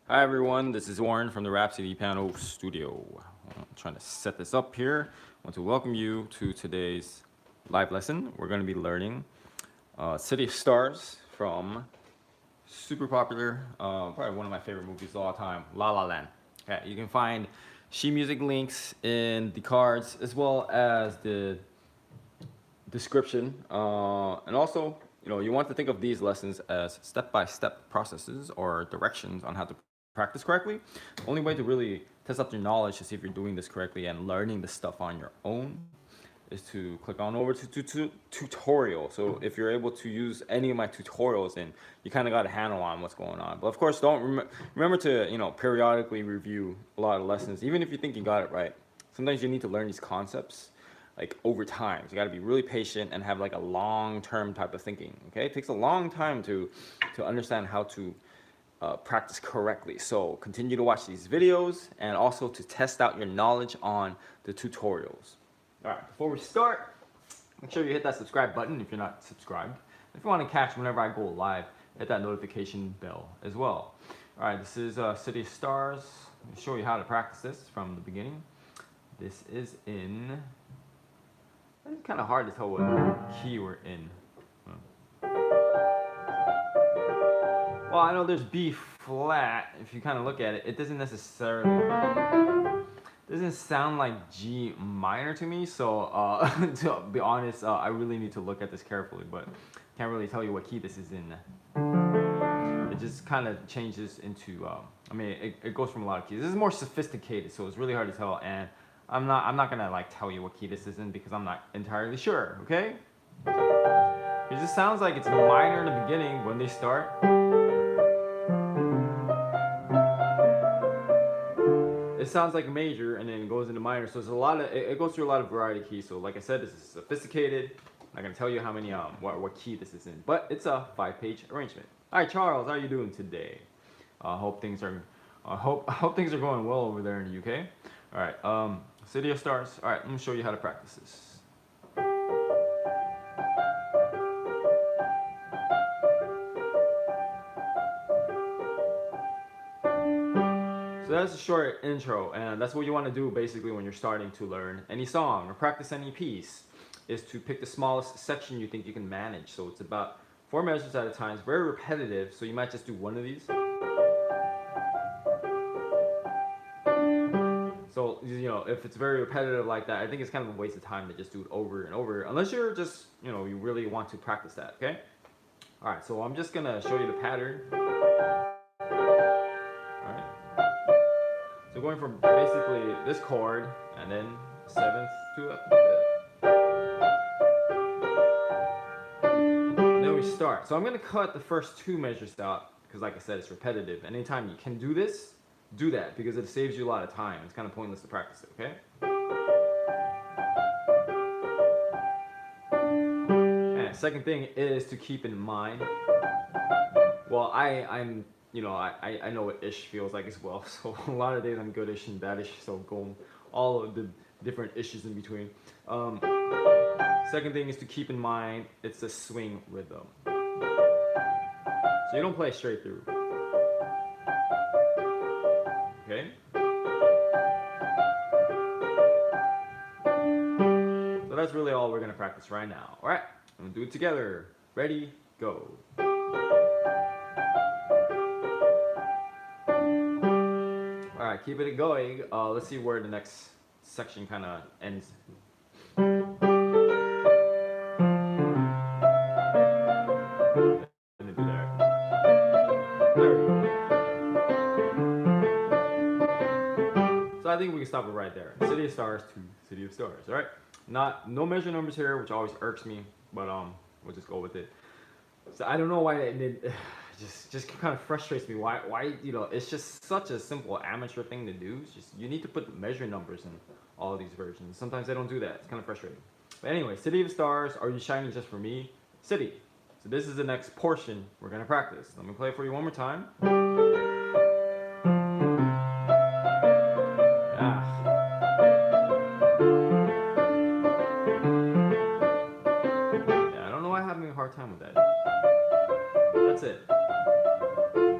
Hi everyone, this is Warren from the Rhapsody Piano Studio. I'm trying to set this up here. I want to welcome you to today's live lesson. We're going to be learning City of Stars from super popular, probably one of my favorite movies of all time, La La Land. Okay, you can find sheet music links in the cards as well as the description. And also, you want to think of these lessons as step-by-step processes or directions on how to practice correctly. The only way to really test out your knowledge to see if you're doing this correctly and learning the stuff on your own is to click on over to tutorial. So if you're able to use any of my tutorials, then you kind of got a handle on what's going on. But of course, don't remember to periodically review a lot of lessons, even if you think you got it right. Sometimes you need to learn these concepts like over time. So you got to be really patient and have like a long-term type of thinking. Okay, it takes a long time to understand how to practice correctly. So continue to watch these videos and also to test out your knowledge on the tutorials. All right, before we start, make sure you hit that subscribe button if you're not subscribed. If you want to catch whenever I go live, hit that notification bell as well. All right, this is City of Stars. Let me show you how to practice this from the beginning. This is in, it's kind of hard to tell what key we're in. Well, I know there's B flat. If you kind of look at it, it doesn't sound like G minor to me. So to be honest, I really need to look at this carefully, but can't really tell you what key this is in. It just kind of changes into. It goes from a lot of keys. This is more sophisticated, so it's really hard to tell. And I'm not gonna like tell you what key this is in because I'm not entirely sure. Okay. It just sounds like it's minor in the beginning when they start. It sounds like a major and then it goes into minor, so it's it goes through a lot of variety of keys. So like I said, this is sophisticated. I'm not gonna tell you how many what key this is in, but it's a 5-page arrangement. All right, Charles, how are you doing today? Hope things are things are going well over there in the UK. All right, City of Stars. All right, let me show you how to practice this. So that's a short intro, and that's what you want to do basically when you're starting to learn any song or practice any piece, is to pick the smallest section you think you can manage. So it's about 4 measures at a time. It's very repetitive, so you might just do one of these. So, if it's very repetitive like that, I think it's kind of a waste of time to just do it over and over, unless you're just, you really want to practice that, okay? All right, so I'm just gonna show you the pattern. So going from basically this chord and then 7th to a 5th. Then we start. So I'm going to cut the first 2 measures out because like I said, it's repetitive. Anytime you can do this, do that because it saves you a lot of time. It's kind of pointless to practice it, okay? And second thing is to keep in mind, well, I know what ish feels like as well. So a lot of days I'm goodish and badish. So going all of the different issues in between. Second thing is to keep in mind it's a swing rhythm. So you don't play straight through. Okay? So that's really all we're gonna practice right now. All right, I'm gonna do it together. Ready, go. Alright, keep it going. Let's see where the next section kind of ends. So I think we can stop it right there. City of Stars to City of Stars. Alright? No measure numbers here, which always irks me, but we'll just go with it. So I don't know why it just kind of frustrates me. Why it's just such a simple amateur thing to do. It's just you need to put the measure numbers in all of these versions. Sometimes they don't do that. It's kind of frustrating. But anyway, City of Stars, Are You Shining Just For Me? City. So this is the next portion we're gonna practice. Let me play it for you one more time. Yeah, I don't know why I'm having a hard time with that. That's it.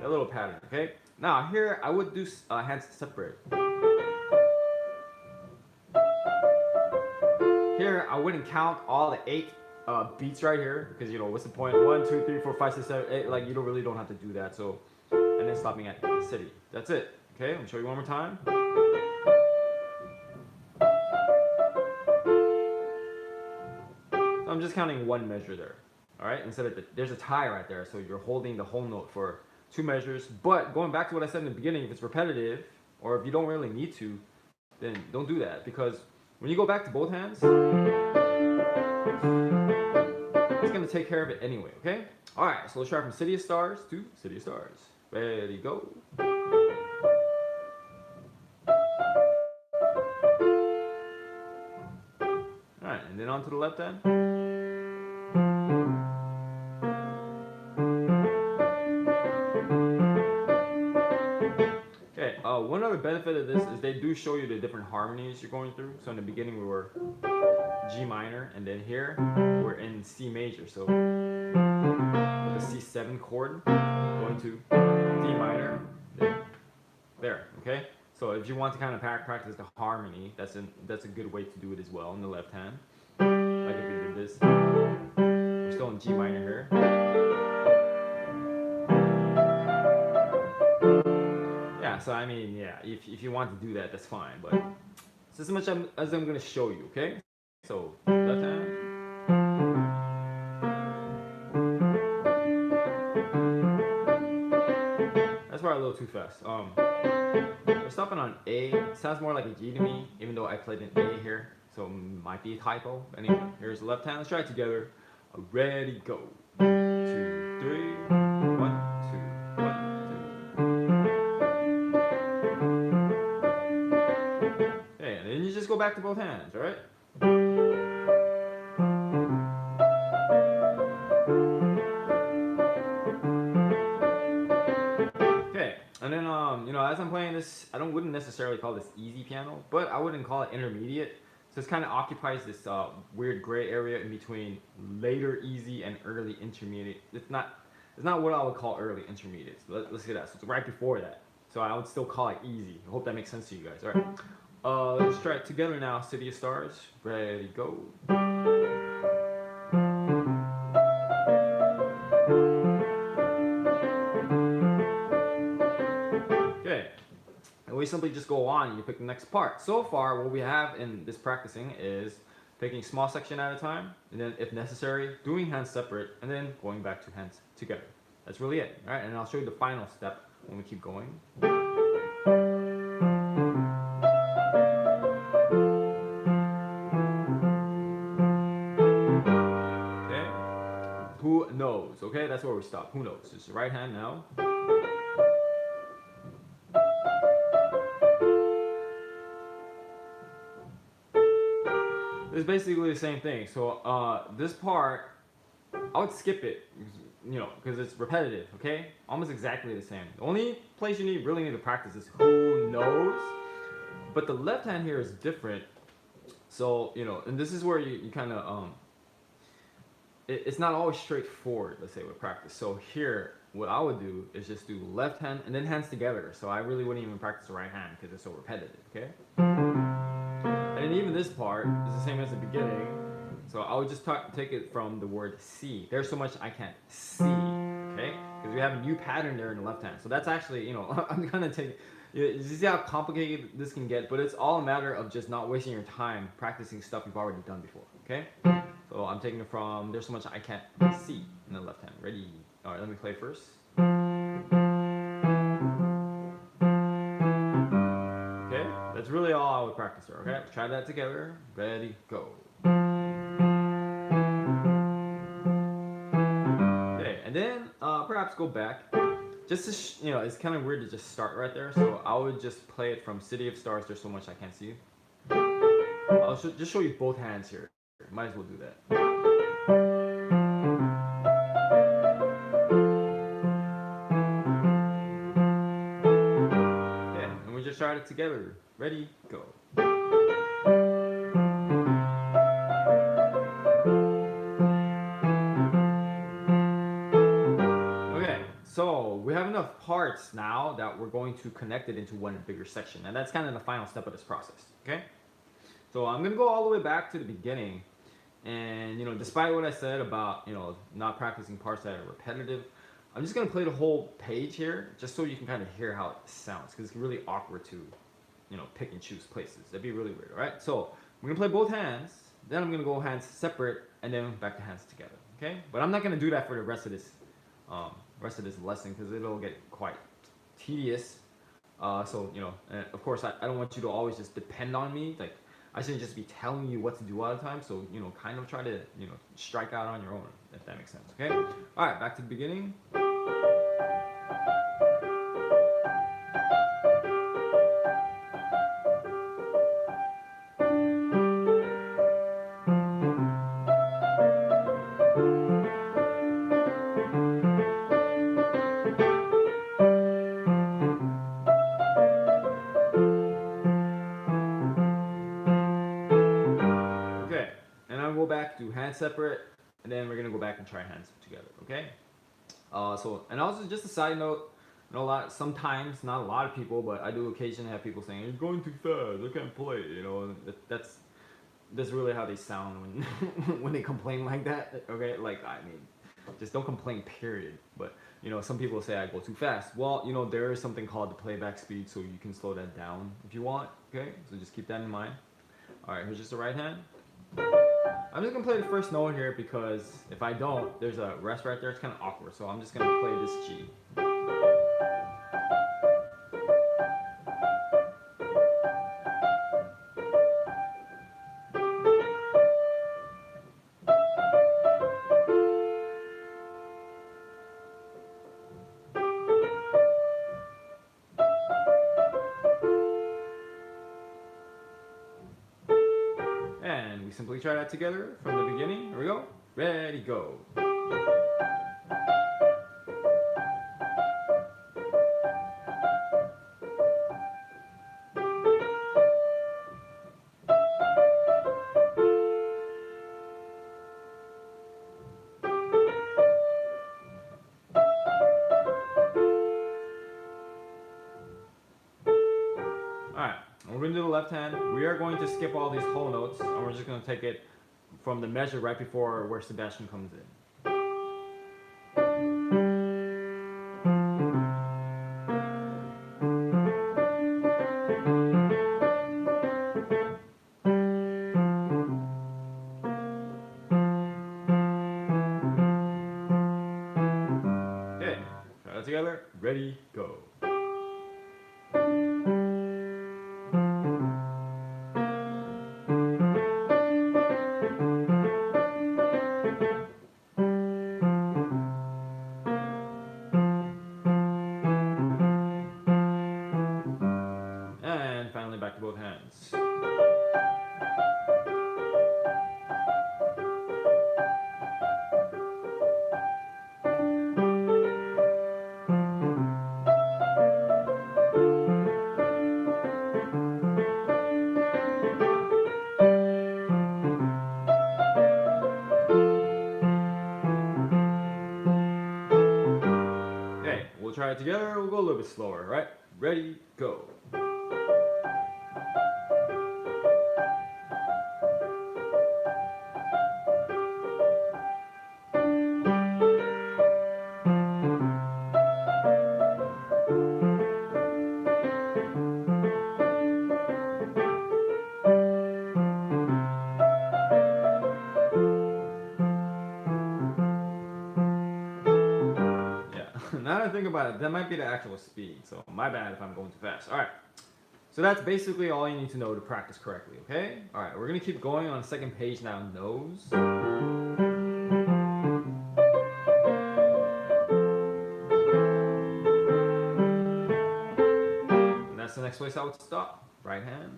that little pattern. Okay. Now here I would do hands separate. Here I wouldn't count all the 8 beats right here because what's the point? 1, 2, 3, 4, 5, 6, 7, 8. Like you really don't have to do that. So, and then stopping at city. That's it. Okay. Let me show you one more time. So I'm just counting one measure there. All right. Instead of there's a tie right there, so you're holding the whole note for 2 measures. But going back to what I said in the beginning, if it's repetitive or if you don't really need to, then don't do that because when you go back to both hands, it's gonna take care of it anyway, okay? All right, so let's try from City of Stars to City of Stars. Ready, go. All right, and then on to the left hand. Okay, one other benefit of this is they do show you the different harmonies you're going through. So in the beginning we were G minor, and then here we're in C major. So the C7 chord going to D minor, there. Okay. So if you want to kind of practice the harmony, that's a good way to do it as well in the left hand. Like if we did this, we're still in G minor here. Yeah. So I mean, yeah. If you want to do that, that's fine. But it's as much as I'm going to show you. Okay. So left hand. That's probably a little too fast. We're stopping on A. It sounds more like a G to me, even though I played an A here, so it might be a typo. Anyway, here's the left hand. Let's try it together. Ready, go. 2, 3, 1, 2, 1, 2. Okay, and then you just go back to both hands, all right? And then, as I'm playing this, I wouldn't necessarily call this easy piano, but I wouldn't call it intermediate. So it kind of occupies this weird gray area in between later easy and early intermediate. It's not what I would call early intermediate. So let's get that. So it's right before that. So I would still call it easy. I hope that makes sense to you guys. All right. Let's try it together now. City of Stars. Ready, go. We simply just go on and you pick the next part. So far, what we have in this practicing is picking small section at a time, and then if necessary, doing hands separate, and then going back to hands together. That's really it. All right, and I'll show you the final step when we keep going. Okay. Who knows? Okay, that's where we stop. Who knows? It's the right hand now. It's basically the same thing. So this part, I would skip it, because it's repetitive. Okay, almost exactly the same. The only place you really need to practice is who knows. But the left hand here is different. So and this is where you kind of it's not always straightforward. Let's say with practice. So here, what I would do is just do left hand and then hands together. So I really wouldn't even practice the right hand because it's so repetitive. Okay. And even this part is the same as the beginning. So I would just take it from the word see. There's so much I can't see, okay? Because we have a new pattern there in the left hand. So that's actually, I'm gonna take, you see how complicated this can get, but it's all a matter of just not wasting your time practicing stuff you've already done before, okay? So I'm taking it from, there's so much I can't see in the left hand. Ready? All right, let me play first. That's really all I would practice there, okay? Try that together. Ready, go. Okay, and then perhaps go back. Just to, it's kind of weird to just start right there, so I would just play it from City of Stars. There's so much I can't see. I'll just show you both hands here. Might as well do that. Okay, and we just tried it together. Ready, go. Okay, So we have enough parts now that we're going to connect it into one bigger section, and that's kind of the final step of this process. Okay. So I'm gonna go all the way back to the beginning, and despite what I said about not practicing parts that are repetitive, I'm just gonna play the whole page here, just so you can kind of hear how it sounds, because it's really awkward to pick and choose places. That'd be really weird. All right. So we're gonna play both hands. Then I'm gonna go hands separate, and then back to hands together. Okay. But I'm not gonna do that for the rest of this lesson, because it'll get quite tedious. So of course I don't want you to always just depend on me. Like, I shouldn't just be telling you what to do all the time. So kind of try to strike out on your own, if that makes sense. Okay. All right. Back to the beginning. Okay, and I'll go back to hands separate, and then we're gonna go back and try hands together. Okay. And also just a side note, sometimes, not a lot of people, but I do occasionally have people saying, "You're going too fast. I can't play." That's really how they sound when when they complain like that. Okay, like, I mean, just don't complain. Period. But some people say I go too fast. Well, there is something called the playback speed, so you can slow that down if you want. Okay, so just keep that in mind. All right, here's just the right hand. I'm just gonna play the first note here, because if I don't, there's a rest right there. It's kind of awkward. So I'm just gonna play this G. And we simply try that together from the beginning. Here we go. Ready, go. Alright, we're going to do the left hand. We are going to skip all these whole notes, and we're just going to take it from the measure right before where Sebastian comes in. Okay, try that together. Ready, go. And finally back to both hands. Okay, we'll try it together. We'll go a little bit slower, right? Ready, go. Now that I think about it, that might be the actual speed. So my bad if I'm going too fast. All right. So that's basically all you need to know to practice correctly, okay? All right, we're gonna keep going on the second page now, nose. And that's the next place I would stop. Right hand.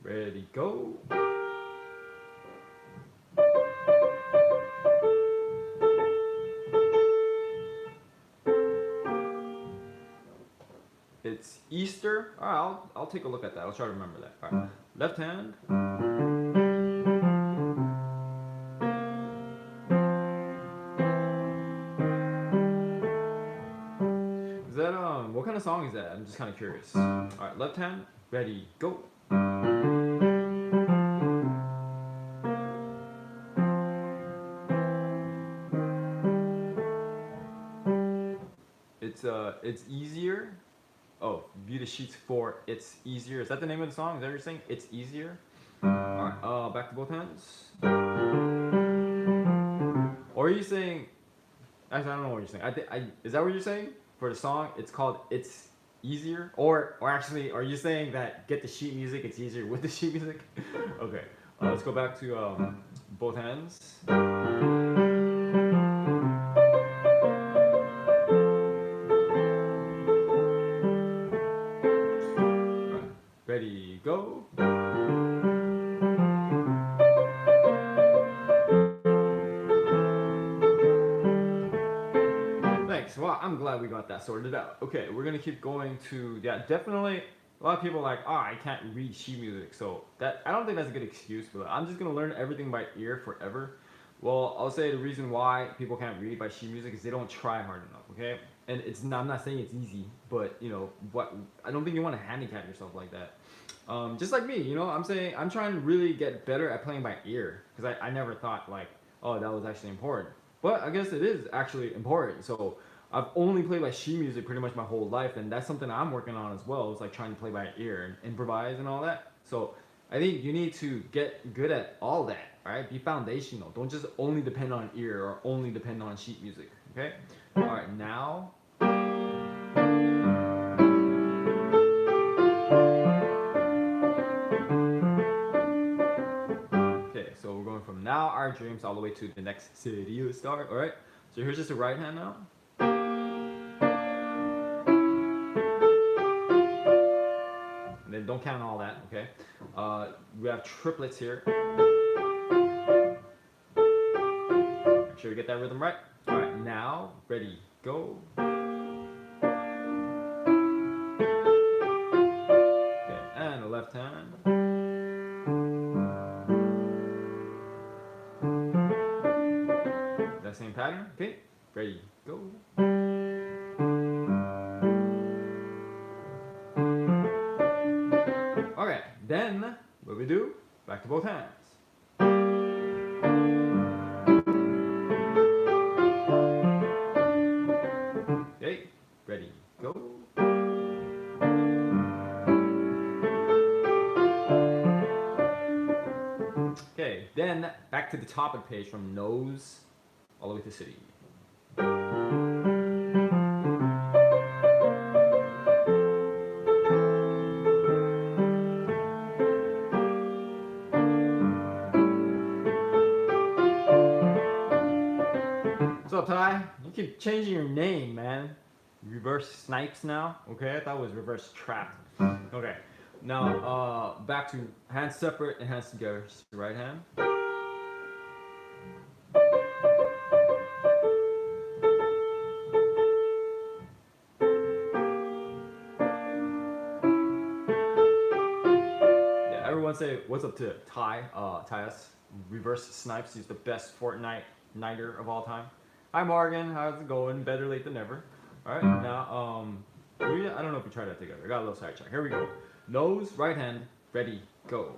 Ready, go. It's Easter. All right, I'll take a look at that. I'll try to remember that. All right. left hand. Is that what kind of song is that? I'm just kind of curious. All right, left hand, ready, go. It's easier. Oh, view the sheets for it's easier. Is that the name of the song? Is that what you're saying? It's easier. All right. Back to both hands. Or are you saying? Actually, I don't know what you're saying. Is that what you're saying for the song? It's called "It's Easier," or actually, are you saying that get the sheet music? It's easier with the sheet music. Okay, let's go back to both hands. Right. Ready, go. Thanks. Well, I'm glad we got that sorted out. Okay, we're gonna keep going to definitely. A lot of people are like, oh, I can't read sheet music, so that I don't think that's a good excuse. But I'm just gonna learn everything by ear forever. Well, I'll say the reason why people can't read by sheet music is they don't try hard enough. Okay, and it's not, I'm not saying it's easy, but you know what? I don't think you want to handicap yourself like that. Just like me, you know, I'm saying I'm trying to really get better at playing by ear because I never thought like, oh, that was actually important. But I guess it is actually important. So I've only played by sheet music pretty much my whole life, and that's something I'm working on as well. It's like trying to play by ear and improvise and all that. So I think you need to get good at all that. All right, be foundational. Don't just only depend on ear or only depend on sheet music. Okay. All right, now. Okay, so we're going from now our dreams all the way to the next city you start. All right. So here's just the right hand now. And then don't count all that, okay? We have triplets here. Make sure you get that rhythm right. All right, now, ready, go. Okay, and the left hand. That same pattern, okay? Ready, go. Okay, then what we do? Back to both hands. Okay, ready, go. Okay, then back to the top of the page from nose all the way to city. What's up, Ty? You keep changing your name, man. Reverse Snipes now? Okay, I thought it was reverse trapped. Okay, now back to hands separate and hands together. Just the right hand. Yeah, everyone say what's up to Ty. Tyus. Reverse Snipes. He's the best Fortnite nighter of all time. Hi Morgan, how's it going? Better late than never. All right, now I don't know if we tried that together. I got a little sidetrack. Here we go. Nose, right hand, ready, go.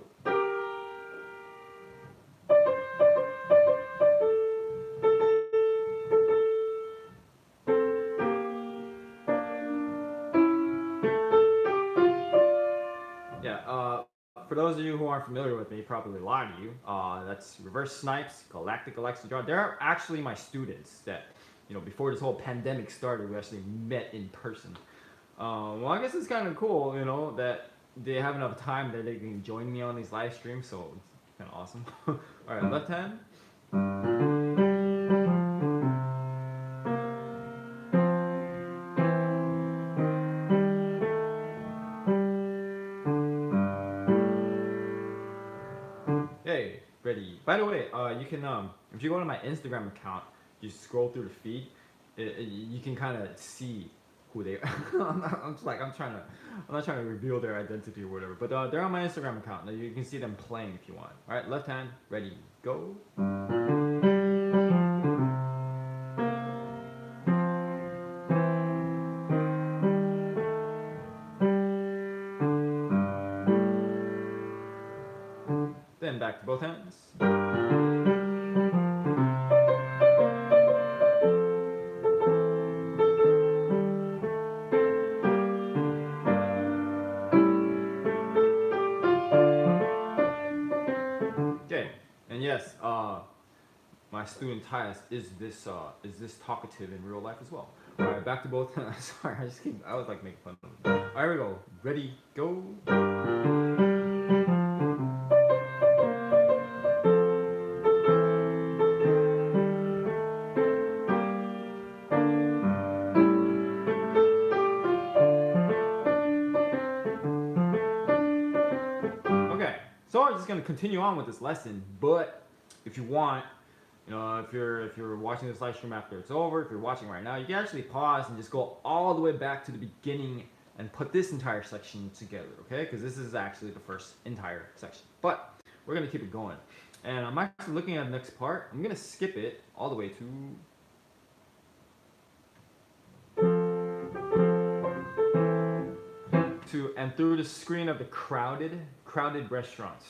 Yeah. For those of you who aren't familiar with me, probably lie to you. That's Reverse Snipes, Galactic Alexa Draw. They're actually my students that, you know, before this whole pandemic started, we actually met in person. Well, I guess it's kind of cool, you know, that they have enough time that they can join me on these live streams, so it's kind of awesome. All right, left hand. Hey, ready. By the way, you can if you go to my Instagram account, you scroll through the feed, you can kind of see who they are. I'm just like I'm not trying to reveal their identity or whatever. But they're on my Instagram account. Now you can see them playing if you want. All right, left hand, ready, go. Then back to both hands. Okay, and yes, my student Tyus is this talkative in real life as well. All right, back to both hands. Sorry, I was like making fun of him. All right, here we go. Ready, go. Okay, so I'm just gonna continue on with this lesson, but if you want, if you're watching this live stream after it's over, if you're watching right now, you can actually pause and just go all the way back to the beginning and put this entire section together, okay? Because this is actually the first entire section. But we're gonna keep it going. And I'm actually looking at the next part. I'm gonna skip it all the way and through the screen of the crowded restaurants.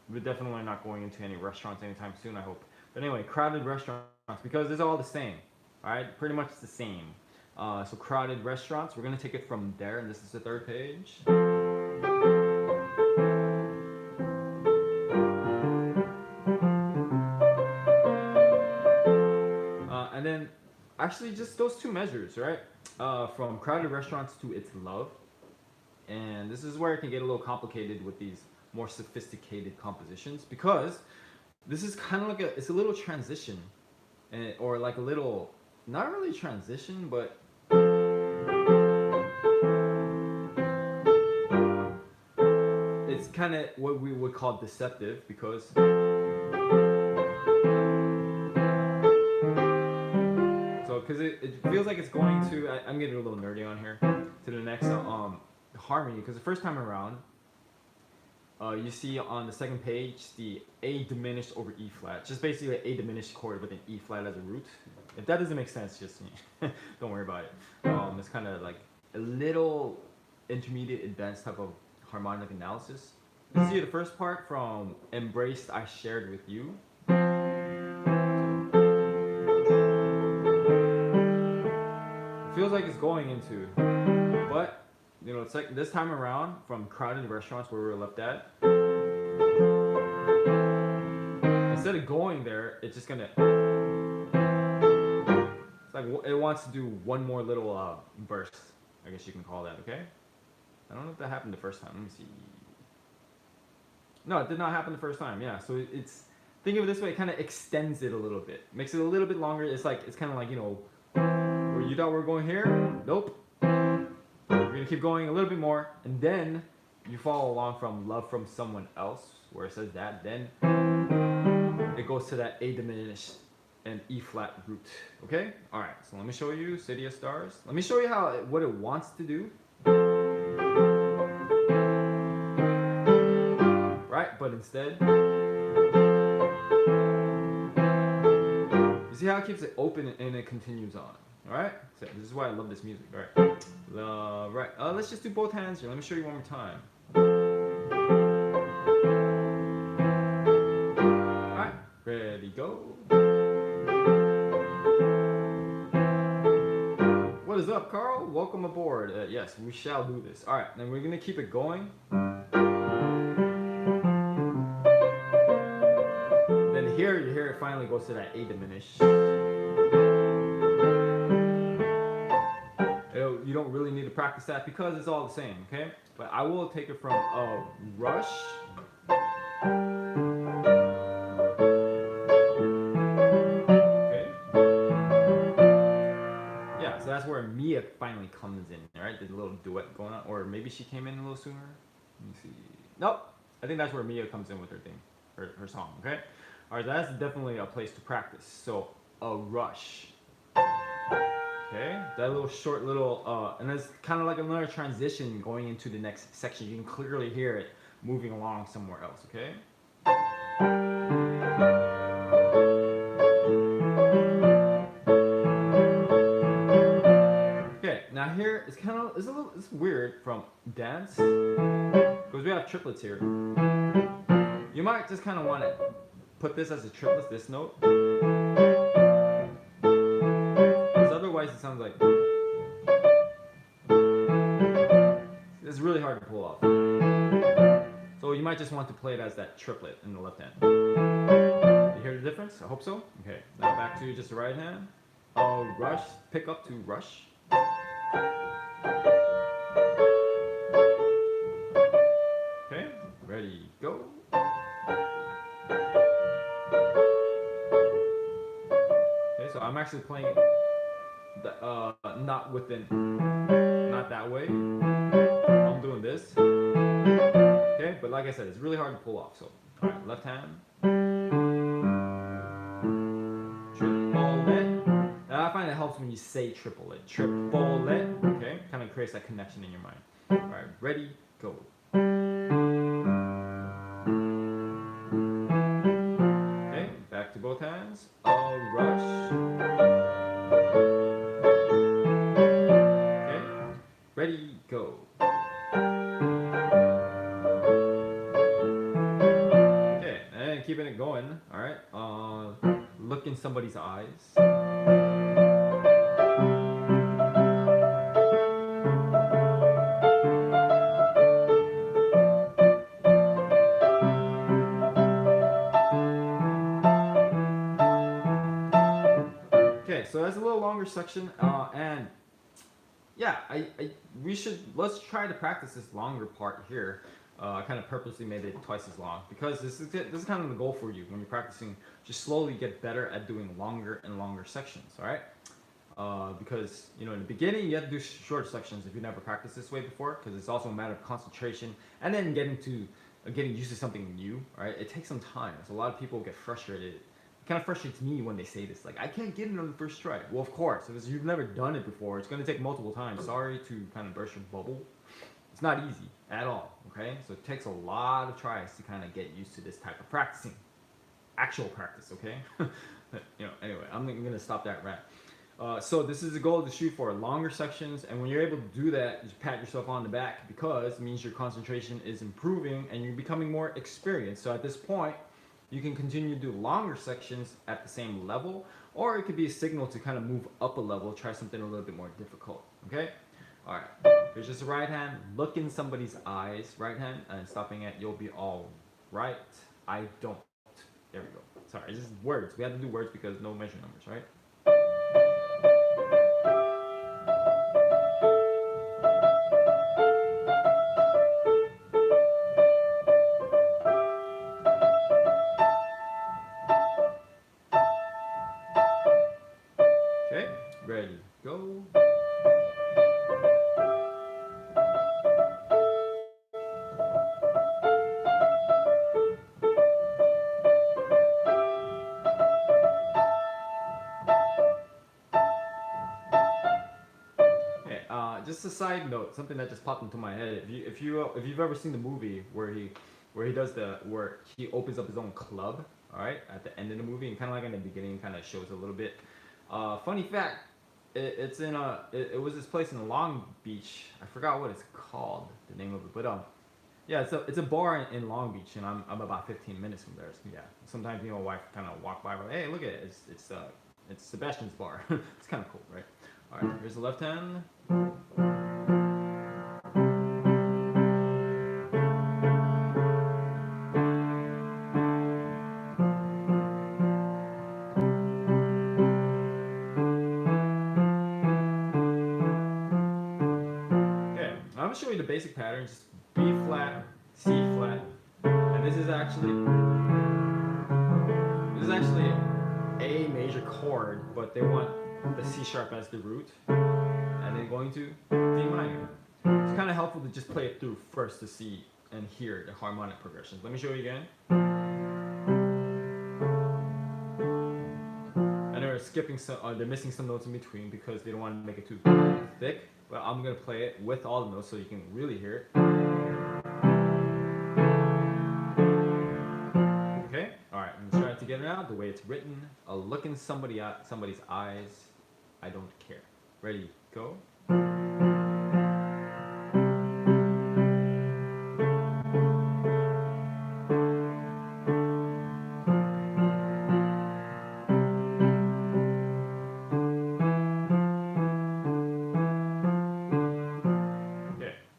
We're definitely not going into any restaurants anytime soon, I hope. But anyway, crowded restaurants, because it's all the same. All right, pretty much the same. So crowded restaurants, we're gonna take it from there, and this is the third page. And then, actually just those two measures, right? From crowded restaurants to its love. And this is where it can get a little complicated with these more sophisticated compositions, because this is kind of like it's a little transition, or like a little, not really transition, but it's kind of what we would call deceptive, because it feels like it's going to, I'm getting a little nerdy on here, to the next harmony, because the first time around, you see on the second page the A diminished over E flat, just basically an A diminished chord with an E flat as a root. If that doesn't make sense, just don't worry about it. It's kind of like a little intermediate advanced type of harmonic analysis. You see the first part from Embraced I Shared With You. It feels like it's going into, but it's like this time around from crowded restaurants where we were left at, instead of going there, it's just gonna, it's like it wants to do one more little burst, I guess you can call that, okay? I don't know if that happened the first time. Let me see. No, it did not happen the first time. Yeah, so it's, think of it this way, it kind of extends it a little bit, makes it a little bit longer. It's like, it's kind of like, where you thought we were going here, nope. We're gonna keep going a little bit more, and then you follow along from Love From Someone Else, where it says that, then it goes to that A diminished and E flat root. Okay? Alright, so let me show you City of Stars. Let me show you what it wants to do. Right? But instead, you see how it keeps it open and it continues on. Alright? So this is why I love this music. Alright. Let's just do both hands here. Let me show you one more time. Alright, ready, go. What is up, Carl? Welcome aboard. Yes, we shall do this. Alright, then we're gonna keep it going. Then here, you hear it finally goes to that A diminished. You don't really need to practice that because it's all the same, okay? But I will take it from a rush. Okay. Yeah, so that's where Mia finally comes in, right? The little duet going on, or maybe she came in a little sooner. Let me see. Nope. I think that's where Mia comes in with her thing, her song, okay? All right, that's definitely a place to practice. So a rush. Okay, that little short little, and it's kind of like another transition going into the next section. You can clearly hear it moving along somewhere else. Okay. Okay, now here it's kind of it's weird from dance because we have triplets here. You might just kind of want to put this as a triplet, this note, because otherwise it sounds like it's really hard to pull off. So you might just want to play it as that triplet in the left hand. You hear the difference? I hope so. Okay, now back to just the right hand. Rush, pick up to rush. Okay, ready, go. Okay, so I'm actually playing the, not within, not that way. I'm doing this. Okay, but like I said, it's really hard to pull off. So, all right, left hand. Triplet. And I find it helps when you say triplet. Triplet. Okay, kind of creates that connection in your mind. All right, ready, go. Okay, back to both hands. Rush. Okay, ready, go. Okay, and keeping it going. All right. Look in somebody's eyes. Okay, so that's a little longer section, and yeah, let's try to practice this longer part here. I kind of purposely made it twice as long because this is kind of the goal for you when you're practicing. Just slowly get better at doing longer and longer sections. All right, because in the beginning you have to do short sections if you never practiced this way before, because it's also a matter of concentration and then getting used to something new. All right, it takes some time. So a lot of people get frustrated. It kind of frustrates me when they say this, like, I can't get it on the first try. Well, of course, if you've never done it before, it's going to take multiple times. Sorry to kind of burst your bubble. It's not easy at all, okay? So it takes a lot of tries to kind of get used to this type of practicing. Actual practice, okay? Anyway, I'm going to stop that rant. So this is the goal to shoot for longer sections, and when you're able to do that, just pat yourself on the back because it means your concentration is improving and you're becoming more experienced. So at this point, you can continue to do longer sections at the same level, or it could be a signal to kind of move up a level, try something a little bit more difficult, okay? All right, here's just the right hand. Look in somebody's eyes, right hand, and stopping at you'll be all right. I don't. There we go. Sorry, it's just words. We have to do words because no measure numbers, right? Okay, ready, go. Just a side note, something that just popped into my head. If you've ever seen the movie where he opens up his own club, all right, at the end of the movie, and kind of like in the beginning, kind of shows a little bit. Funny fact, it was this place in Long Beach. I forgot what it's called, the name of it, but yeah, it's a bar in Long Beach, and I'm about 15 minutes from there. So yeah, sometimes my wife kind of walk by, like, hey, look at it, it's Sebastian's bar. It's kind of cool, right? All right, here's the left hand. Okay, I'm gonna show you the basic patterns: B flat, C flat, and this is actually A major chord, but they want the C sharp as the root, and then going to D minor. It's kind of helpful to just play it through first to see and hear the harmonic progressions. Let me show you again. And they're skipping some, they're missing some notes in between because they don't want to make it too thick. But I'm gonna play it with all the notes so you can really hear it. Okay. All right. I'm gonna try it together now. The way it's written. A look in somebody's eyes. I don't care. Ready? Go.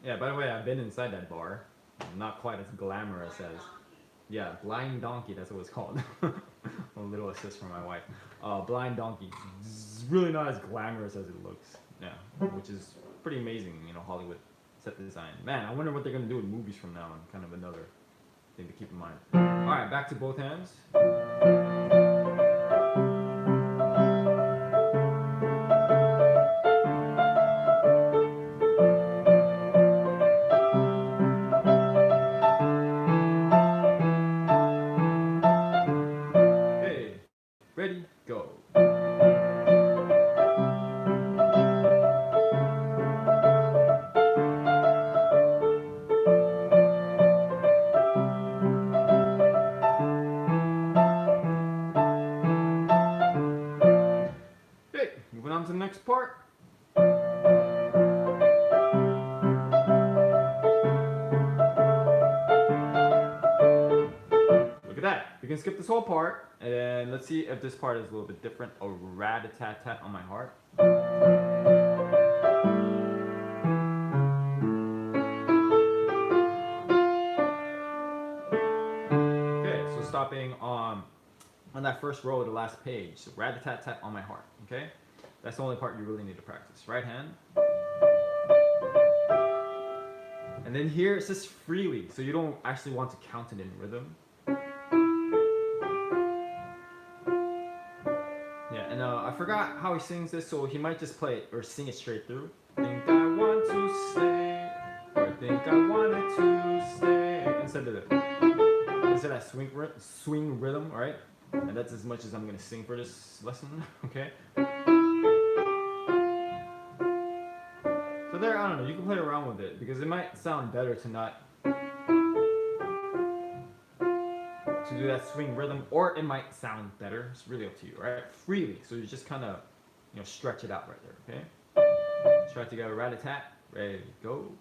Yeah, by the way, I've been inside that bar. Not quite as glamorous as. Yeah, Blind Donkey, that's what it's called. A little assist from my wife. Blind Donkey. It's really not as glamorous as it looks. Yeah, which is pretty amazing, Hollywood set design. Man, I wonder what they're going to do with movies from now on. Kind of another thing to keep in mind. Alright, back to both hands. Ready, go. Okay, moving on to the next part. Look at that. We can skip this whole part. And let's see if this part is a little bit different. A rat-a-tat-tat on my heart. Okay, so stopping on that first row of the last page. So rat-a-tat-tat on my heart. Okay, that's the only part you really need to practice. Right hand. And then here it says freely, so you don't actually want to count it in rhythm. I forgot how he sings this, so he might just play it or sing it straight through. Think I want to stay, or think I wanted to stay. Instead of that swing rhythm, all right? And that's as much as I'm gonna sing for this lesson, okay? So there, I don't know. You can play around with it because it might sound better to not. To do that swing rhythm, or it might sound better. It's really up to you, right? Freely, so you just kind of, stretch it out right there, okay? Try it together, rat-a-tat, ready, go.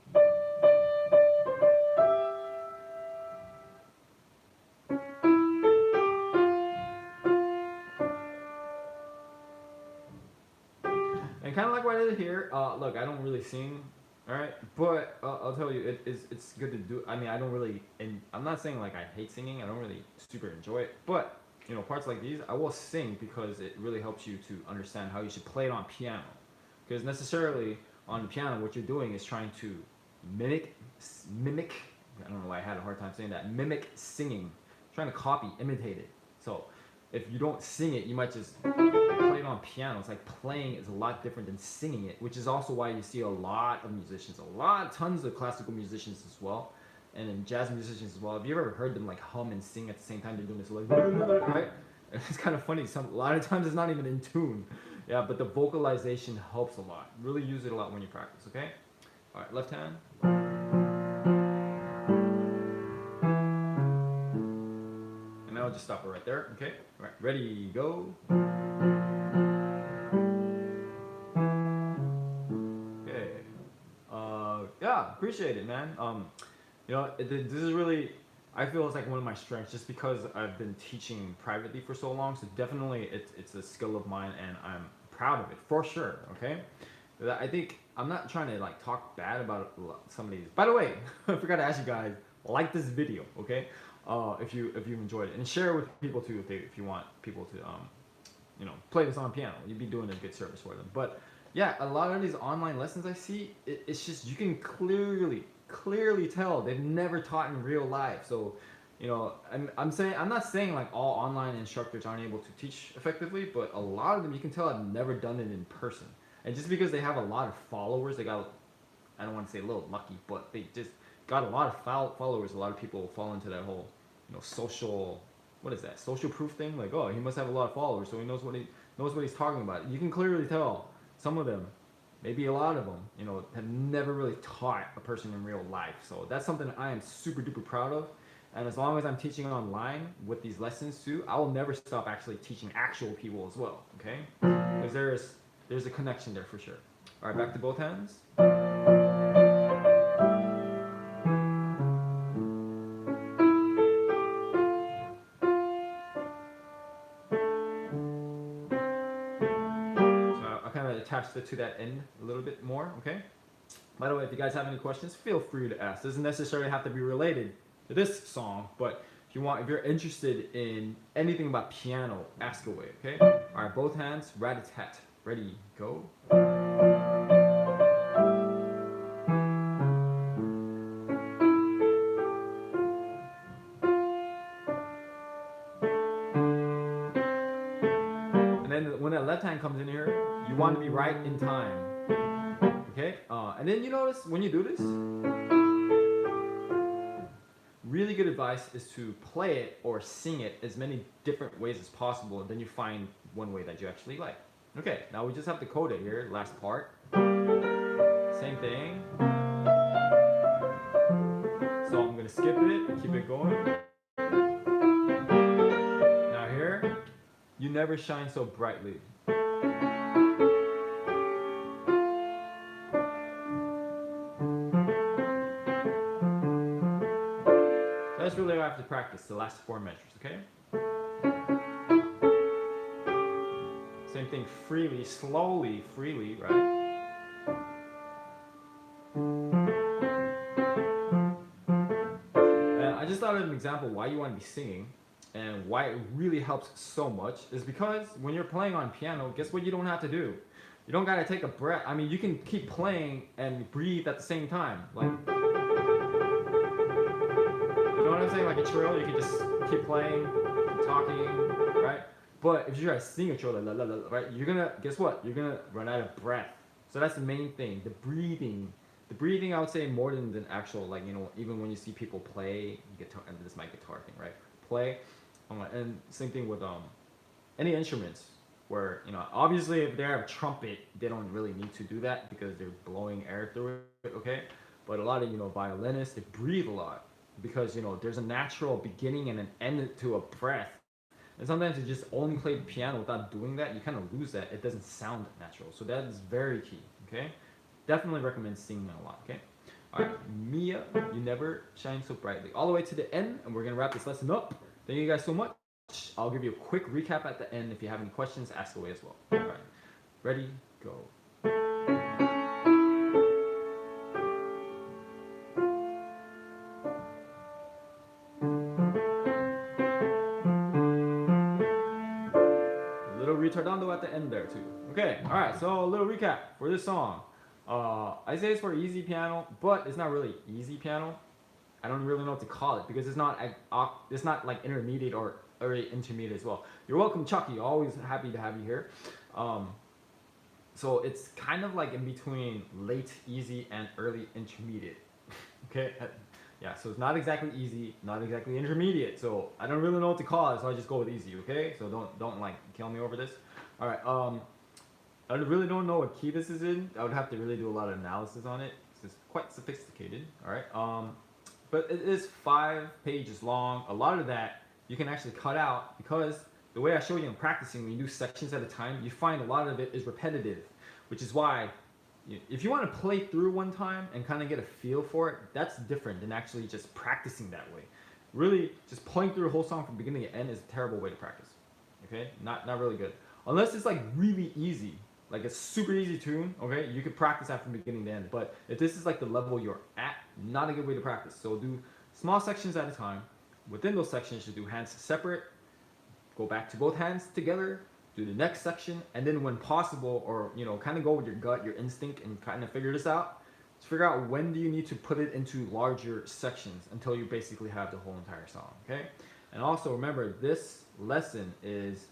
And kind of like what I did here, look, I don't really sing. All right, but I'll tell you, it's good to do. I mean, I don't really, and I'm not saying like I hate singing. I don't really super enjoy it. But parts like these, I will sing because it really helps you to understand how you should play it on piano. Because necessarily on the piano, what you're doing is trying to mimic. I don't know why I had a hard time saying that. Mimic singing, trying to copy, imitate it. So if you don't sing it, you might just play it on piano. It's like playing is a lot different than singing it, which is also why you see a lot of musicians, tons of classical musicians as well, and then jazz musicians as well. Have you ever heard them like hum and sing at the same time? They're doing this like, right? It's kind of funny. A lot of times it's not even in tune. Yeah, but the vocalization helps a lot. Really use it a lot when you practice, okay? All right, left hand. I'll just stop it right there, okay? All right, ready, go. Okay. Yeah, appreciate it, man. This is really, I feel it's like one of my strengths just because I've been teaching privately for so long. So definitely it's a skill of mine and I'm proud of it, for sure, okay? I think, I'm not trying to like talk bad about some of these. By the way, I forgot to ask you guys, like this video, okay? If you enjoyed it, and share it with people too if you want people to play this on piano. You'd be doing a good service for them. But yeah, a lot of these online lessons I see, it's just you can clearly tell they've never taught in real life. So I'm not saying like all online instructors aren't able to teach effectively, but a lot of them you can tell have never done it in person. And just because they have a lot of followers, they got, I don't want to say a little lucky, but they just got a lot of followers. A lot of people fall into that whole social, what is that, social proof thing? Like, oh, he must have a lot of followers, so he knows what knows what he's talking about. You can clearly tell some of them, maybe a lot of them, have never really taught a person in real life. So that's something I am super duper proud of. And as long as I'm teaching online with these lessons too, I will never stop actually teaching actual people as well, okay? Because there's a connection there for sure. All right, back to both hands. So I kind of attached it to that end a little bit more, okay? By the way, if you guys have any questions, feel free to ask. Doesn't necessarily have to be related to this song, but if you're interested in anything about piano, ask away, okay? All right, both hands, rat-a-tat. Ready, go. And then when that left hand comes in here, you want to be right in time, okay? And then you notice when you do this, really good advice is to play it or sing it as many different ways as possible, and then you find one way that you actually like. Okay, now we just have to code it here, last part. Same thing. So I'm gonna skip it and keep it going. Now here, you never shine so brightly. That's really how I have to practice the last 4 measures, okay? Same thing, freely, slowly, freely, right? And I just thought of an example why you want to be singing and why it really helps so much is because when you're playing on piano, guess what you don't have to do? You don't gotta take a breath. I mean, you can keep playing and breathe at the same time. Like, you know what I'm saying? Like a trill, you can just keep playing, keep talking, right? But if you try to sing a trill, right, you're gonna, guess what? You're gonna run out of breath. So that's the main thing, the breathing. The breathing, I would say, more than actual, like, even when you see people play guitar, and this is my guitar thing, right? Play, and same thing with any instruments where, obviously if they have a trumpet, they don't really need to do that because they're blowing air through it, okay? But a lot of, violinists, they breathe a lot because, there's a natural beginning and an end to a breath. And sometimes you just only play the piano without doing that, you kind of lose that. It doesn't sound natural. So that is very key, okay? Definitely recommend singing a lot, okay? All right, Mia, you never shine so brightly. All the way to the end, and we're gonna wrap this lesson up. Thank you guys so much. I'll give you a quick recap at the end. If you have any questions, ask away as well. All right, ready, go. A little retardando at the end there too. Okay, all right, so a little recap for this song. I say it's for easy piano, but it's not really easy piano. I don't really know what to call it because it's not like intermediate or intermediate as well. You're welcome, Chucky. Always happy to have you here. So it's kind of like in between late easy and early intermediate. Okay, yeah. So it's not exactly easy, not exactly intermediate. So I don't really know what to call it, so I just go with easy. Okay, so don't like kill me over this. All right. I really don't know what key this is in. I would have to really do a lot of analysis on it. It's quite sophisticated. All right. But it is 5 pages long. A lot of that you can actually cut out because the way I show you in practicing, when you do sections at a time, you find a lot of it is repetitive, which is why if you want to play through one time and kind of get a feel for it, that's different than actually just practicing that way. Really, just playing through a whole song from beginning to end is a terrible way to practice. Okay, not really good. Unless it's like really easy, like a super easy tune, okay, you could practice that from beginning to end. But if this is like the level you're at, not a good way to practice. So do small sections at a time. Within those sections, you do hands separate, go back to both hands together, do the next section, and then when possible, or kind of go with your gut, your instinct, and kind of figure this out. Just figure out when do you need to put it into larger sections until you basically have the whole entire song, okay? And also remember, this lesson is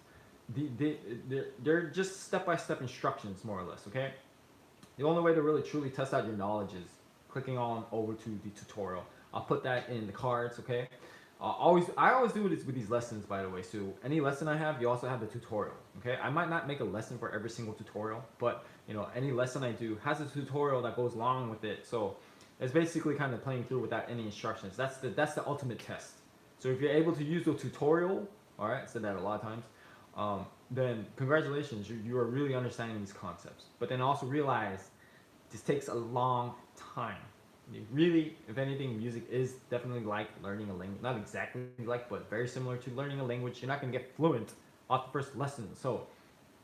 they're just step-by-step instructions, more or less, okay? The only way to really truly test out your knowledge is clicking on over to the tutorial. I'll put that in the cards, okay? I always do this with these lessons, by the way. So any lesson I have, you also have the tutorial. Okay, I might not make a lesson for every single tutorial, but any lesson I do has a tutorial that goes along with it. So it's basically kind of playing through without any instructions. That's the ultimate test. So if you're able to use the tutorial, all right, I said that a lot of times, then congratulations, you are really understanding these concepts. But then also realize this takes a long time. Really, if anything, music is definitely like learning a language. Not exactly like, but very similar to learning a language. You're not going to get fluent off the first lesson. So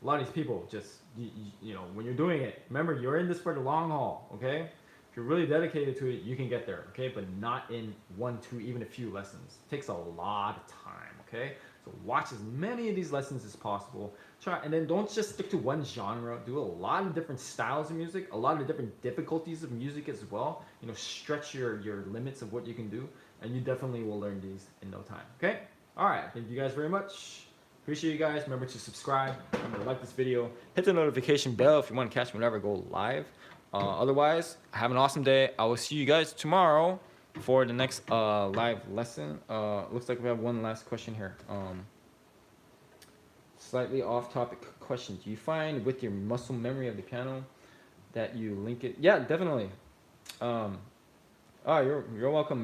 a lot of these people just, when you're doing it, remember, you're in this for the long haul, okay? If you're really dedicated to it, you can get there, okay? But not in 1, 2, even a few lessons. It takes a lot of time, okay? So watch as many of these lessons as possible. Try, and then don't just stick to one genre. Do a lot of different styles of music, a lot of different difficulties of music as well. Stretch your limits of what you can do, and you definitely will learn these in no time. Okay? All right. Thank you guys very much. Appreciate you guys. Remember to subscribe. Remember to like this video. Hit the notification bell if you want to catch me whenever I go live. Otherwise, have an awesome day. I will see you guys tomorrow for the next live lesson. Looks like we have one last question here. Slightly off topic question. Do you find with your muscle memory of the piano that you link it? Yeah, definitely. You're welcome,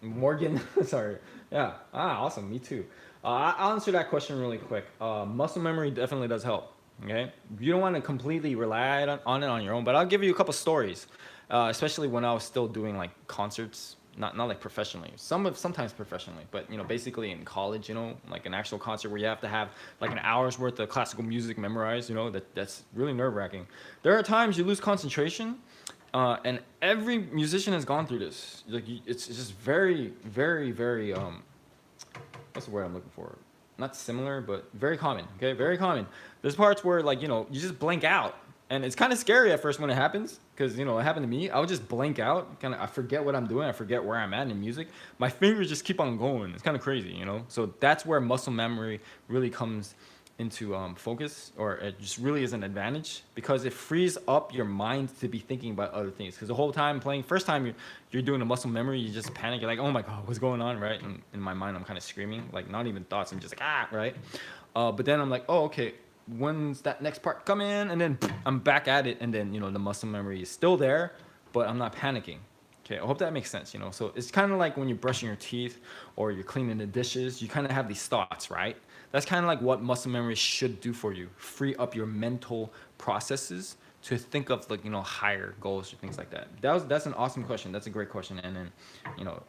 Morgan. Sorry. Yeah. Awesome. Me too. I'll answer that question really quick. Muscle memory definitely does help. Okay. You don't want to completely rely on it on your own, but I'll give you a couple stories, especially when I was still doing like concerts. Not like professionally, sometimes professionally, but basically in college, like an actual concert where you have to have like an hour's worth of classical music memorized, that's really nerve-wracking. There are times you lose concentration, and every musician has gone through this. Like it's just very, very, very what's the word I'm looking for? Not similar, but very common. Okay, very common. There's parts where like you just blank out. And it's kind of scary at first when it happens, because it happened to me. I would just blank out, I forget what I'm doing, I forget where I'm at in music. My fingers just keep on going. It's kind of crazy, So that's where muscle memory really comes into focus, or it just really is an advantage, because it frees up your mind to be thinking about other things. Because the whole time playing, first time you're doing a muscle memory, you just panic. You're like, oh my god, what's going on, right? And in my mind, I'm kind of screaming, like not even thoughts. I'm just like right. But then I'm like, oh okay. When's that next part come in, and then I'm back at it, and then the muscle memory is still there, but I'm not panicking. Okay, I hope that makes sense. So it's kind of like when you're brushing your teeth or you're cleaning the dishes, you kind of have these thoughts, right? That's kind of like what muscle memory should do for you. Free up your mental processes to think of like higher goals or things like that. That's an awesome question. That's a great question, and then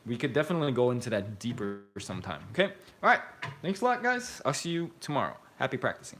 we could definitely go into that deeper sometime. Okay, all right. Thanks a lot, guys. I'll see you tomorrow. Happy practicing.